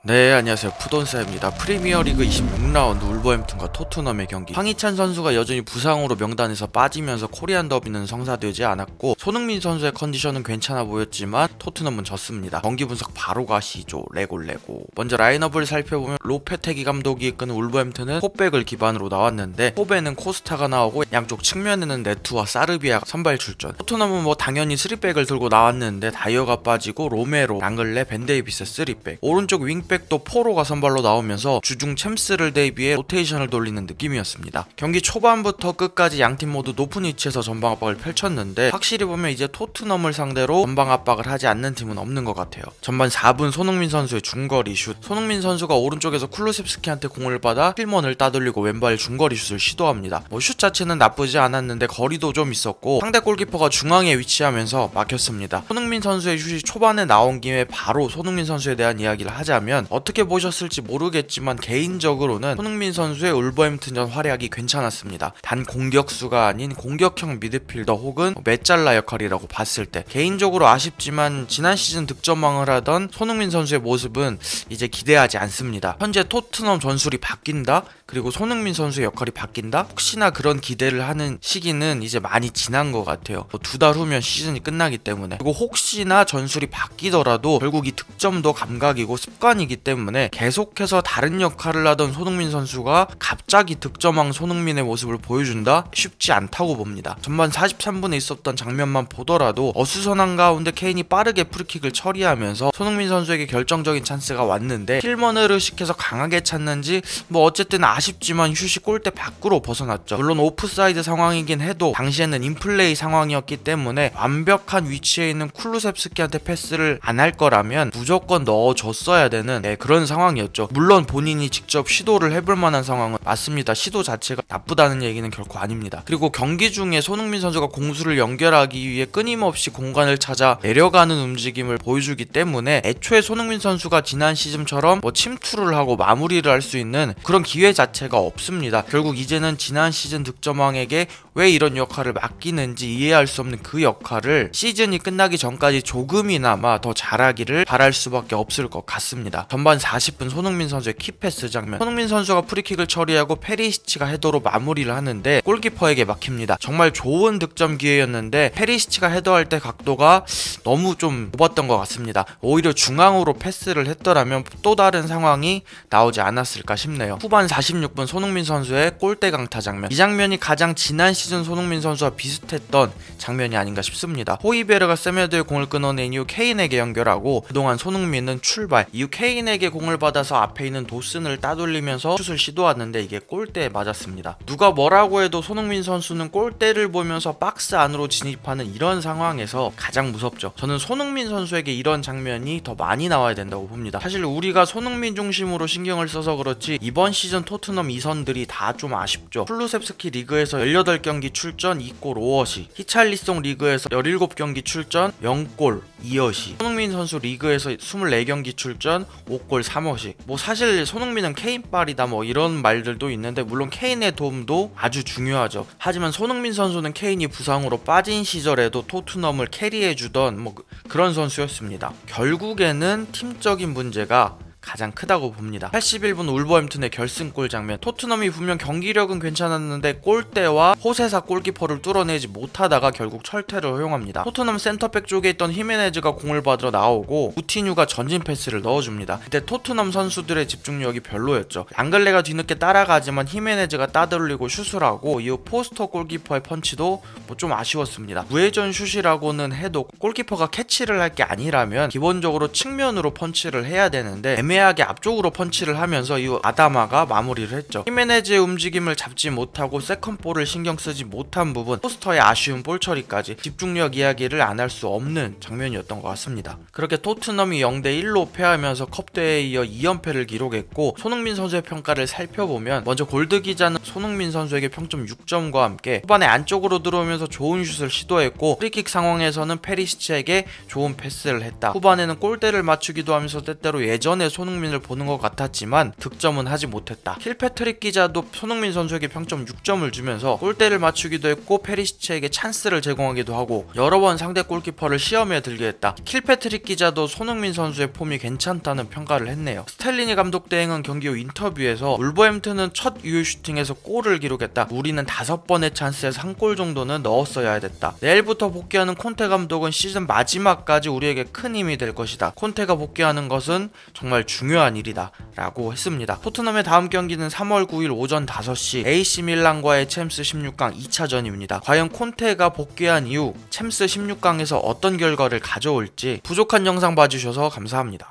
네, 안녕하세요. 푸돈사입니다. 프리미어리그 26라운드 울버햄튼과 토트넘의 경기. 황희찬 선수가 여전히 부상으로 명단에서 빠지면서 코리안 더비는 성사되지 않았고, 손흥민 선수의 컨디션은 괜찮아 보였지만 토트넘은 졌습니다. 경기 분석 바로 가시죠. 레골레고. 먼저 라인업을 살펴보면 로페테기 감독이 이끄는 울버햄튼은 포백을 기반으로 나왔는데, 포백은 코스타가 나오고 양쪽 측면에는 네투와 사르비아가 선발 출전. 토트넘은 당연히 3백을 들고 나왔는데 다이어가 빠지고 로메로, 랑글레, 벤데이비스 3백. 오른쪽 윙 백도 포로가 선발로 나오면서 주중 챔스를 대비해 로테이션을 돌리는 느낌이었습니다. 경기 초반부터 끝까지 양팀 모두 높은 위치에서 전방 압박을 펼쳤는데, 확실히 보면 이제 토트넘을 상대로 전방 압박을 하지 않는 팀은 없는 것 같아요. 전반 4분 손흥민 선수의 중거리 슛. 손흥민 선수가 오른쪽에서 쿨루셉스키한테 공을 받아 힐먼을 따돌리고 왼발 중거리 슛을 시도합니다. 슛 자체는 나쁘지 않았는데 거리도 좀 있었고 상대 골키퍼가 중앙에 위치하면서 막혔습니다. 손흥민 선수의 슛이 초반에 나온 김에 바로 손흥민 선수에 대한 이야기를 하자면, 어떻게 보셨을지 모르겠지만 개인적으로는 손흥민 선수의 울버햄튼전 활약이 괜찮았습니다. 단 공격수가 아닌 공격형 미드필더 혹은 메잘라 역할이라고 봤을 때 개인적으로 아쉽지만 지난 시즌 득점왕을 하던 손흥민 선수의 모습은 이제 기대하지 않습니다. 현재 토트넘 전술이 바뀐다? 그리고 손흥민 선수의 역할이 바뀐다? 혹시나 그런 기대를 하는 시기는 이제 많이 지난 것 같아요. 2달 후면 시즌이 끝나기 때문에. 그리고 혹시나 전술이 바뀌더라도 결국 이 득점도 감각이고 습관이기 때문에 계속해서 다른 역할을 하던 손흥민 선수가 갑자기 득점왕 손흥민의 모습을 보여준다? 쉽지 않다고 봅니다. 전반 43분에 있었던 장면만 보더라도 어수선한 가운데 케인이 빠르게 프리킥을 처리하면서 손흥민 선수에게 결정적인 찬스가 왔는데 힐먼을 의식해서 강하게 찼는지 어쨌든 아쉽지만 슛이 골대 밖으로 벗어났죠. 물론 오프사이드 상황이긴 해도 당시에는 인플레이 상황이었기 때문에 완벽한 위치에 있는 쿨루셉스키한테 패스를 안 할 거라면 무조건 넣어줬어야 되는 그런 상황이었죠. 물론 본인이 직접 시도를 해볼 만한 상황은 맞습니다. 시도 자체가 나쁘다는 얘기는 결코 아닙니다. 그리고 경기 중에 손흥민 선수가 공수를 연결하기 위해 끊임없이 공간을 찾아 내려가는 움직임을 보여주기 때문에 애초에 손흥민 선수가 지난 시즌처럼 침투를 하고 마무리를 할 수 있는 그런 기회 자체가 없습니다. 결국 이제는 지난 시즌 득점왕에게 왜 이런 역할을 맡기는지 이해할 수 없는 그 역할을 시즌이 끝나기 전까지 조금이나마 더 잘하기를 바랄 수밖에 없을 것 같습니다. 전반 40분 손흥민 선수의 키패스 장면. 손흥민 선수가 프리킥을 처리하고 페리시치가 헤더로 마무리를 하는데 골키퍼에게 막힙니다. 정말 좋은 득점 기회였는데 페리시치가 헤더할 때 각도가 너무 좀 좁았던 것 같습니다. 오히려 중앙으로 패스를 했더라면 또 다른 상황이 나오지 않았을까 싶네요. 후반 46분 손흥민 선수의 골대 강타 장면. 이 장면이 가장 지난 시즌 손흥민 선수와 비슷했던 장면이 아닌가 싶습니다. 호이베르가 세메도의 공을 끊어낸 이후 케인에게 연결하고 그동안 손흥민은 출발 이후 케인에게 공을 받아서 앞에 있는 도슨을 따돌리면서 슛을 시도하는데 이게 골대에 맞았습니다. 누가 뭐라고 해도 손흥민 선수는 골대를 보면서 박스 안으로 진입하는 이런 상황에서 가장 무섭죠. 저는 손흥민 선수에게 이런 장면이 더 많이 나와야 된다고 봅니다. 사실 우리가 손흥민 중심으로 신경을 써서 그렇지 이번 시즌 토트넘 이선들이 다 좀 아쉽죠. 쿨루셉스키 리그에서 18경기 출전 2골 5어시, 히찰리송 리그에서 17경기 출전 0골 2어시, 손흥민 선수 리그에서 24경기 출전 5골 3어시. 사실 손흥민은 케인빨이다 이런 말들도 있는데 물론 케인의 도움도 아주 중요하죠. 하지만 손흥민 선수는 케인이 부상으로 빠진 시절에도 토트넘을 캐리해주던 그런 선수였습니다. 결국에는 팀적인 문제가 가장 크다고 봅니다. 81분 울버햄튼의 결승골 장면. 토트넘이 분명 경기력은 괜찮았는데 골대와 호세사 골키퍼를 뚫어내지 못하다가 결국 철퇴를 허용합니다. 토트넘 센터백 쪽에 있던 히메네즈가 공을 받으러 나오고 우티뉴가 전진 패스를 넣어줍니다. 그때 토트넘 선수들의 집중력이 별로였죠. 랑글레가 뒤늦게 따라가지만 히메네즈가 따돌리고 슛을 하고 이후 포스터 골키퍼의 펀치도 좀 아쉬웠습니다. 우회전 슛이라고는 해도 골키퍼가 캐치를 할 게 아니라면 기본적으로 측면으로 펀치를 해야 되는데 애매하게 앞쪽으로 펀치를 하면서 이후 아다마가 마무리를 했죠. 히메네즈의 움직임을 잡지 못하고 세컨볼을 신경 쓰지 못한 부분, 포스터의 아쉬운 볼 처리까지 집중력 이야기를 안 할 수 없는 장면이었던 것 같습니다. 그렇게 토트넘이 0대1로 패하면서 컵대회에 이어 2연패를 기록했고, 손흥민 선수의 평가를 살펴보면 먼저 골드 기자는 손흥민 선수에게 평점 6점과 함께 후반에 안쪽으로 들어오면서 좋은 슛을 시도했고 프리킥 상황에서는 페리시치에게 좋은 패스를 했다. 후반에는 골대를 맞추기도 하면서 때때로 예전의 손흥민을 보는 것 같았지만 득점은 하지 못했다. 킬패트릭 기자도 손흥민 선수에게 평점 6점을 주면서 골대를 맞추기도 했고 페리시치에게 찬스를 제공하기도 하고 여러 번 상대 골키퍼를 시험에 들게 했다. 킬패트릭 기자도 손흥민 선수의 폼이 괜찮다는 평가를 했네요. 스텔리니 감독 대행은 경기 후 인터뷰에서 울버햄튼은 첫 유효 슈팅에서 골을 기록했다. 우리는 5번의 찬스에서 한 골 정도는 넣었어야 했다. 내일부터 복귀하는 콘테 감독은 시즌 마지막까지 우리에게 큰 힘이 될 것이다. 콘테가 복귀하는 것은 정말 중요한 일이다 라고 했습니다. 토트넘의 다음 경기는 3월 9일 오전 5시 AC 밀란과의 챔스 16강 2차전입니다. 과연 콘테가 복귀한 이후 챔스 16강에서 어떤 결과를 가져올지 부족한 영상 봐주셔서 감사합니다.